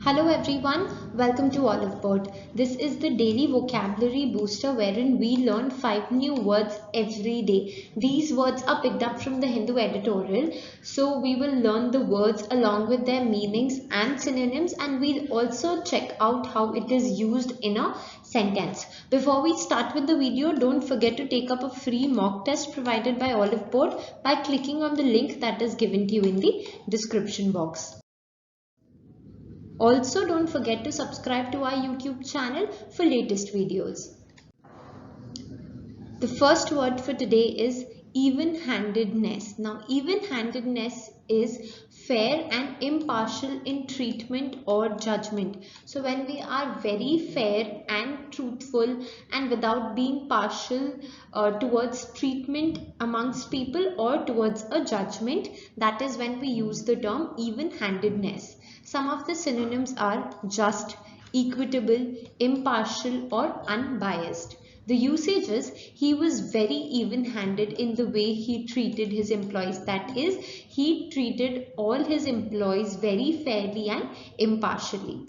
Hello everyone, welcome to Oliveboard. This is the daily vocabulary booster wherein we learn 5 new words every day. These words are picked up from the Hindu editorial. So we will learn the words along with their meanings and synonyms, and we'll also check out how it is used in a sentence. Before we start with the video, don't forget to take up a free mock test provided by Oliveboard by clicking on the link that is given to you in the description box. Also, don't forget to subscribe to our YouTube channel for latest videos. The first word for today is even-handedness. Now, even-handedness is fair and impartial in treatment or judgment. So when we are very fair and truthful and without being partial towards treatment amongst people or towards a judgment, that is when we use the term even-handedness. Some of the synonyms are just, equitable, impartial or unbiased. The usage is he was very even-handed in the way he treated his employees. That is, he treated all his employees very fairly and impartially.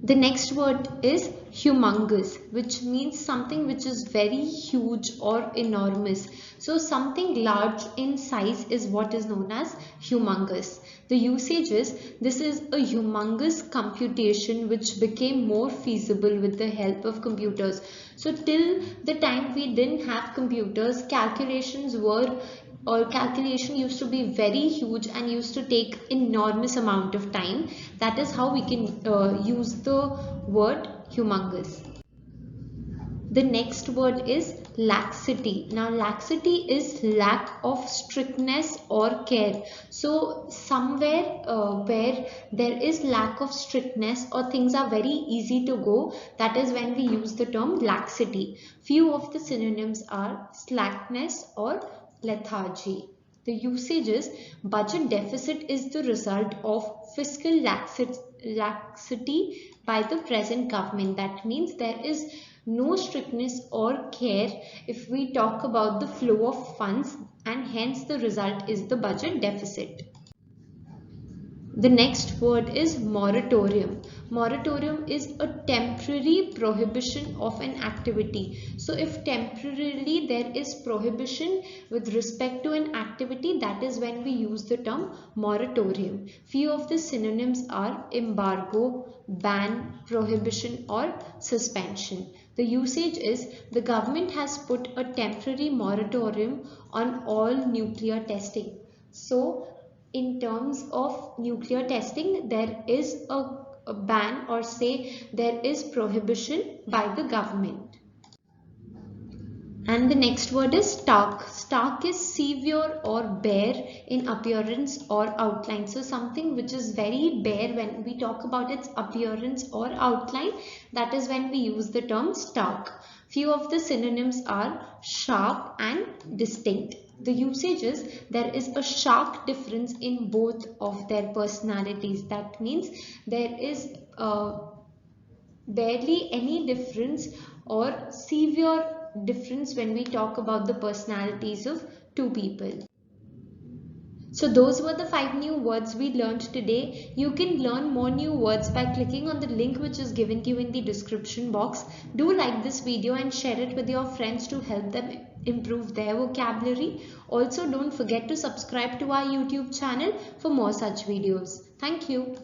The next word is humongous, which means something which is very huge or enormous. So something large in size is what is known as humongous. The usage is this is a humongous computation which became more feasible with the help of computers. So till the time we didn't have computers, calculation used to be very huge and used to take enormous amount of time. That is how we can use the word humongous. The next word is laxity. Now, laxity is lack of strictness or care. So somewhere where there is lack of strictness or things are very easy to go, that is when we use the term laxity. Few of the synonyms are slackness or lethargy. The usage is budget deficit is the result of fiscal laxity by the present government. That means there is no strictness or care if we talk about the flow of funds, and hence the result is the budget deficit. The next word is moratorium. Moratorium is a temporary prohibition of an activity. So if temporarily there is prohibition with respect to an activity, that is when we use the term moratorium. Few of the synonyms are embargo, ban, prohibition or suspension. The usage is the government has put a temporary moratorium on all nuclear testing. So in terms of nuclear testing, there is a ban, or say there is prohibition by the government. And the next word is stark. Stark is severe or bare in appearance or outline. So something which is very bare, when we talk about its appearance or outline, that is when we use the term stark. Few of the synonyms are sharp and distinct. The usage is there is a stark difference in both of their personalities. That means there is barely any difference or severe difference when we talk about the personalities of two people. So those were the 5 new words we learned today. You can learn more new words by clicking on the link which is given to you in the description box. Do like this video and share it with your friends to help them improve their vocabulary. Also, don't forget to subscribe to our YouTube channel for more such videos. Thank you.